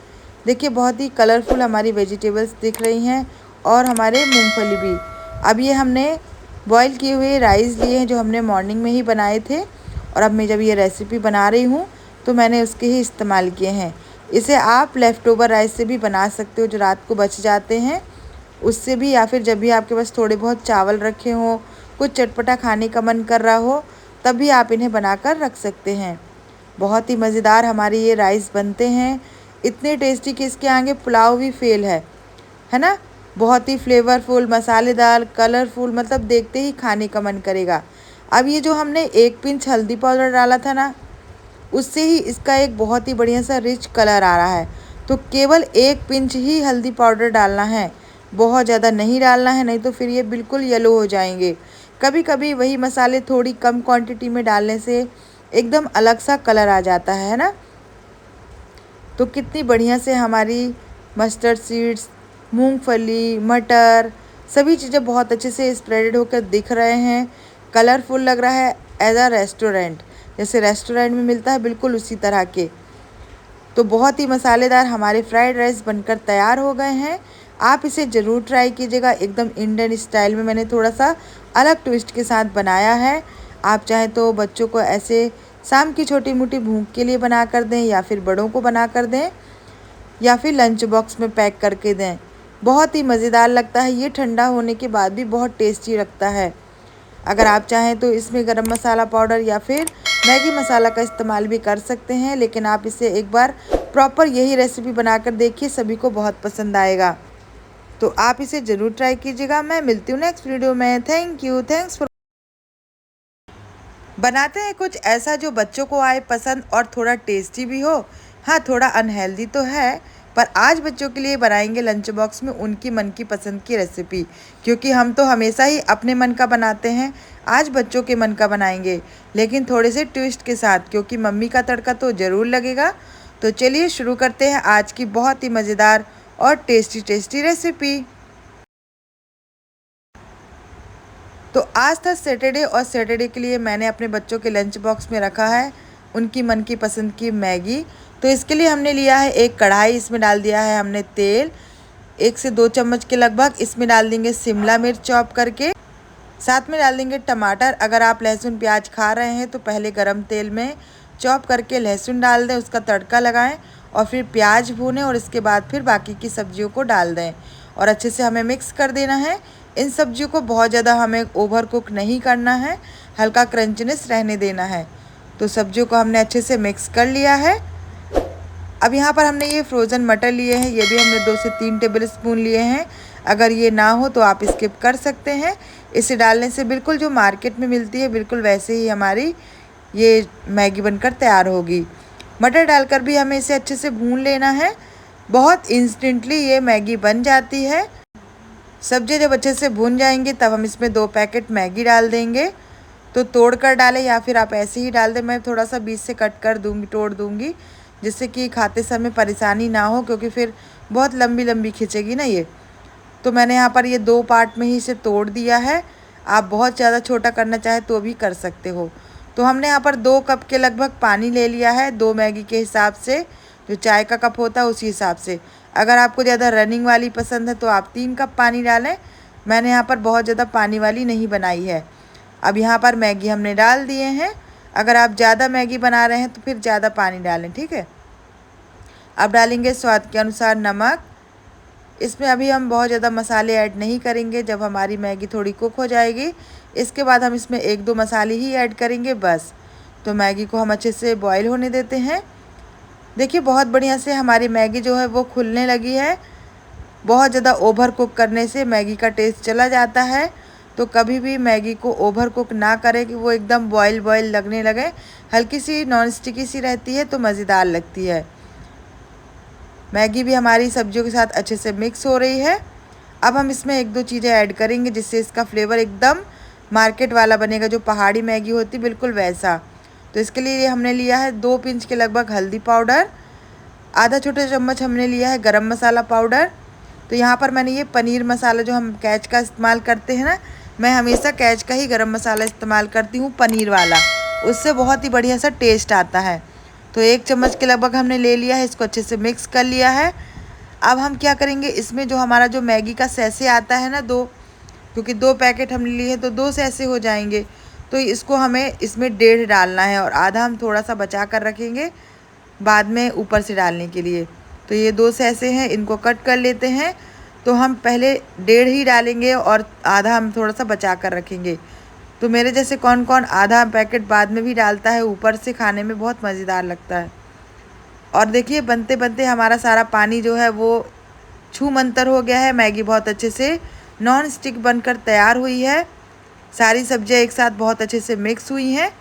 देखिए बहुत ही कलरफुल हमारी वेजिटेबल्स दिख रही हैं और हमारे मूंगफली भी। अब ये हमने बॉईल किए हुए राइस लिए हैं जो हमने मॉर्निंग में ही बनाए थे और अब मैं जब ये रेसिपी बना रही हूँ तो मैंने उसके ही इस्तेमाल किए हैं। इसे आप लेफ़्ट ओवर राइस से भी बना सकते हो जो रात को बच जाते हैं उससे भी, या फिर जब भी आपके पास थोड़े बहुत चावल रखे हों, कुछ चटपटा खाने का मन कर रहा हो, तब भी आप इन्हें बनाकर रख सकते हैं। बहुत ही मज़ेदार हमारे ये राइस बनते हैं, इतने टेस्टी कि इसके आगे पुलाव भी फेल है ना। बहुत ही फ्लेवरफुल, मसालेदार, कलरफुल, मतलब देखते ही खाने का मन करेगा। अब ये जो हमने 1 पिंच हल्दी पाउडर डाला था ना, उससे ही इसका एक बहुत ही बढ़िया सा रिच कलर आ रहा है। तो केवल 1 पिंच ही हल्दी पाउडर डालना है, बहुत ज़्यादा नहीं डालना है, नहीं तो फिर ये बिल्कुल येलो हो जाएंगे। कभी कभी वही मसाले थोड़ी कम क्वांटिटी में डालने से एकदम अलग सा कलर आ जाता है ना। तो कितनी बढ़िया से हमारी मस्टर्ड सीड्स, मूंगफली, मटर, सभी चीज़ें बहुत अच्छे से स्प्रेडेड होकर दिख रहे हैं। कलरफुल लग रहा है एज अ रेस्टोरेंट, जैसे रेस्टोरेंट में मिलता है बिल्कुल उसी तरह के। तो बहुत ही मसालेदार हमारे फ्राइड राइस बनकर तैयार हो गए हैं। आप इसे ज़रूर ट्राई कीजिएगा। एकदम इंडियन स्टाइल में मैंने थोड़ा सा अलग ट्विस्ट के साथ बनाया है। आप चाहें तो बच्चों को ऐसे शाम की छोटी मोटी भूख के लिए बना कर दें या फिर बड़ों को बना कर दें या फिर लंच बॉक्स में पैक करके दें। बहुत ही मज़ेदार लगता है। ये ठंडा होने के बाद भी बहुत टेस्टी लगता है। अगर आप चाहें तो इसमें गरम मसाला पाउडर या फिर मैगी मसाला का इस्तेमाल भी कर सकते हैं, लेकिन आप इसे एक बार प्रॉपर यही रेसिपी बनाकर देखिए, सभी को बहुत पसंद आएगा। तो आप इसे ज़रूर ट्राई कीजिएगा। मैं मिलती हूँ नेक्स्ट वीडियो में। Thank you, thanks for. बनाते हैं कुछ ऐसा जो बच्चों को आए पसंद और थोड़ा टेस्टी भी हो। हाँ, थोड़ा अनहेल्दी तो है, पर आज बच्चों के लिए बनाएंगे लंच बॉक्स में उनकी मन की पसंद की रेसिपी, क्योंकि हम तो हमेशा ही अपने मन का बनाते हैं। आज बच्चों के मन का बनाएंगे, लेकिन थोड़े से ट्विस्ट के साथ, क्योंकि मम्मी का तड़का तो ज़रूर लगेगा। तो चलिए शुरू करते हैं आज की बहुत ही मज़ेदार और टेस्टी रेसिपी। तो आज था सैटरडे और सैटरडे के लिए मैंने अपने बच्चों के लंच बॉक्स में रखा है उनकी मन की पसंद की मैगी। तो इसके लिए हमने लिया है एक कढ़ाई, इसमें डाल दिया है हमने तेल 1 से 2 चम्मच के लगभग। इसमें डाल देंगे शिमला मिर्च चॉप करके, साथ में डाल देंगे टमाटर। अगर आप लहसुन प्याज खा रहे हैं तो पहले गरम तेल में चॉप करके लहसुन डाल दें, उसका तड़का लगाएं और फिर प्याज भूनें और इसके बाद फिर बाकी की सब्जियों को डाल दें और अच्छे से हमें मिक्स कर देना है। इन सब्जियों को बहुत ज़्यादा हमें ओवर कुक नहीं करना है, हल्का क्रंचनेस रहने देना है। तो सब्जियों को हमने अच्छे से मिक्स कर लिया है। अब यहाँ पर हमने ये फ्रोज़न मटर लिए हैं, ये भी हमने 2 से 3 टेबल स्पून लिए हैं। अगर ये ना हो तो आप स्किप कर सकते हैं। इसे डालने से बिल्कुल जो मार्केट में मिलती है बिल्कुल वैसे ही हमारी ये मैगी बनकर तैयार होगी। मटर डालकर भी हमें इसे अच्छे से भून लेना है। बहुत इंस्टेंटली ये मैगी बन जाती है। सब्जी जब अच्छे से भून जाएंगी तब हम इसमें 2 पैकेट मैगी डाल देंगे। तो तोड़ कर डालें या फिर आप ऐसे ही डाल दें। मैं थोड़ा सा बीच से कट कर दूंगी, तोड़ दूंगी, जिससे कि खाते समय परेशानी ना हो, क्योंकि फिर बहुत लंबी लंबी खिंचेगी ना ये। तो मैंने यहाँ पर ये 2 पार्ट में ही इसे तोड़ दिया है। आप बहुत ज़्यादा छोटा करना चाहे तो भी कर सकते हो। तो हमने यहाँ पर 2 कप के लगभग पानी ले लिया है, 2 मैगी के हिसाब से, जो चाय का कप होता है उसी हिसाब से। अगर आपको ज़्यादा रनिंग वाली पसंद है तो आप 3 कप पानी डालें। मैंने यहाँ पर बहुत ज़्यादा पानी वाली नहीं बनाई है। अब यहाँ पर मैगी हमने डाल दिए हैं। अगर आप ज़्यादा मैगी बना रहे हैं तो फिर ज़्यादा पानी डालें, ठीक है। अब डालेंगे स्वाद के अनुसार नमक। इसमें अभी हम बहुत ज़्यादा मसाले ऐड नहीं करेंगे, जब हमारी मैगी थोड़ी कुक हो जाएगी इसके बाद हम इसमें 1-2 मसाले ही ऐड करेंगे बस। तो मैगी को हम अच्छे से बॉईल होने देते हैं। देखिए बहुत बढ़िया से हमारी मैगी जो है वो खुलने लगी है। बहुत ज़्यादा ओवर कुक करने से मैगी का टेस्ट चला जाता है। तो कभी भी मैगी को ओवर कुक ना करें कि वो एकदम बॉयल लगने लगे। हल्की सी नॉन स्टिकी सी रहती है तो मज़ेदार लगती है। मैगी भी हमारी सब्जियों के साथ अच्छे से मिक्स हो रही है। अब हम इसमें 1-2 चीज़ें ऐड करेंगे जिससे इसका फ्लेवर एकदम मार्केट वाला बनेगा, जो पहाड़ी मैगी होती बिल्कुल वैसा। तो इसके लिए हमने लिया है 2 पिंच के लगभग हल्दी पाउडर, आधा छोटा चम्मच हमने लिया है गरम मसाला पाउडर। तो यहाँ पर मैंने ये पनीर मसाला जो हम कैच का इस्तेमाल करते हैं ना, मैं हमेशा कैच का ही गरम मसाला इस्तेमाल करती हूँ, पनीर वाला, उससे बहुत ही बढ़िया सा टेस्ट आता है। तो 1 चम्मच के लगभग हमने ले लिया है, इसको अच्छे से मिक्स कर लिया है। अब हम क्या करेंगे, इसमें जो हमारा जो मैगी का सैसे आता है ना 2, क्योंकि 2 पैकेट हमने लिए हैं तो 2 सैसे हो जाएंगे। तो इसको हमें इसमें 1.5 डालना है और आधा हम थोड़ा सा बचा कर रखेंगे बाद में ऊपर से डालने के लिए। तो ये 2 सैसे हैं, इनको कट कर लेते हैं। तो हम पहले 1.5 ही डालेंगे और आधा हम थोड़ा सा बचा कर रखेंगे। तो मेरे जैसे कौन कौन आधा पैकेट बाद में भी डालता है ऊपर से, खाने में बहुत मज़ेदार लगता है। और देखिए बनते बनते हमारा सारा पानी जो है वो छू मंतर हो गया है। मैगी बहुत अच्छे से नॉन स्टिक बनकर तैयार हुई है। सारी सब्जियां एक साथ बहुत अच्छे से मिक्स हुई हैं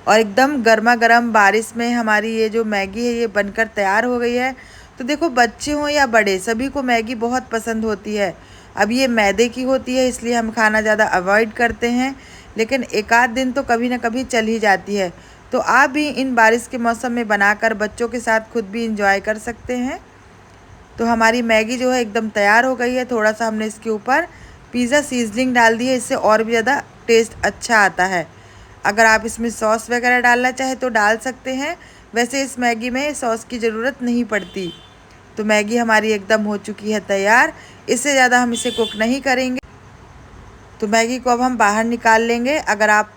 और एकदम गर्मा गर्म बारिश में हमारी ये जो मैगी है ये बनकर तैयार हो गई है। तो देखो बच्चे हों या बड़े, सभी को मैगी बहुत पसंद होती है। अब ये मैदे की होती है इसलिए हम खाना ज़्यादा अवॉइड करते हैं, लेकिन एक आध दिन तो कभी ना कभी चल ही जाती है। तो आप भी इन बारिश के मौसम में बनाकर बच्चों के साथ खुद भी इंजॉय कर सकते हैं। तो हमारी मैगी जो है एकदम तैयार हो गई है। थोड़ा सा हमने इसके ऊपर पिज़्ज़ा सीजनिंग डाल दी है, इससे और भी ज़्यादा टेस्ट अच्छा आता है। अगर आप इसमें सॉस वगैरह डालना चाहे तो डाल सकते हैं, वैसे इस मैगी में सॉस की ज़रूरत नहीं पड़ती। तो मैगी हमारी एकदम हो चुकी है तैयार। इससे ज़्यादा हम इसे कुक नहीं करेंगे। तो मैगी को अब हम बाहर निकाल लेंगे। अगर आप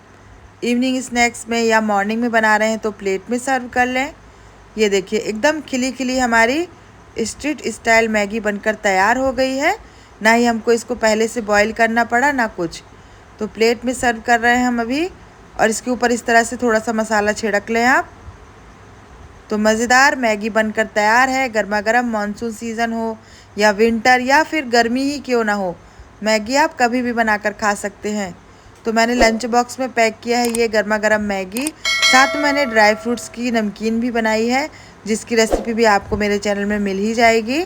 इवनिंग स्नैक्स में या मॉर्निंग में बना रहे हैं तो प्लेट में सर्व कर लें। ये देखिए एकदम खिली खिली हमारी स्ट्रीट स्टाइल मैगी बनकर तैयार हो गई है। ना ही हमको इसको पहले से बॉईल करना पड़ा ना कुछ। तो प्लेट में सर्व कर रहे हैं हम अभी, और इसके ऊपर इस तरह से थोड़ा सा मसाला छिड़क लें आप। तो मज़ेदार मैगी बनकर तैयार है। गर्मा गर्म, मानसून सीज़न हो या विंटर या फिर गर्मी ही क्यों ना हो, मैगी आप कभी भी बनाकर खा सकते हैं। तो मैंने लंच बॉक्स में पैक किया है ये गर्मा गर्म मैगी। साथ में मैंने ड्राई फ्रूट्स की नमकीन भी बनाई है, जिसकी रेसिपी भी आपको मेरे चैनल में मिल ही जाएगी।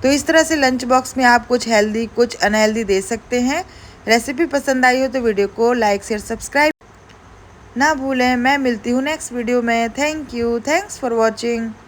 तो इस तरह से लंच बॉक्स में आप कुछ हेल्दी कुछ अनहेल्दी दे सकते हैं। रेसिपी पसंद आई हो तो वीडियो को लाइक शेयर सब्सक्राइब ना भूलें। मैं मिलती हूँ नेक्स्ट वीडियो में। Thank you, thanks for watching.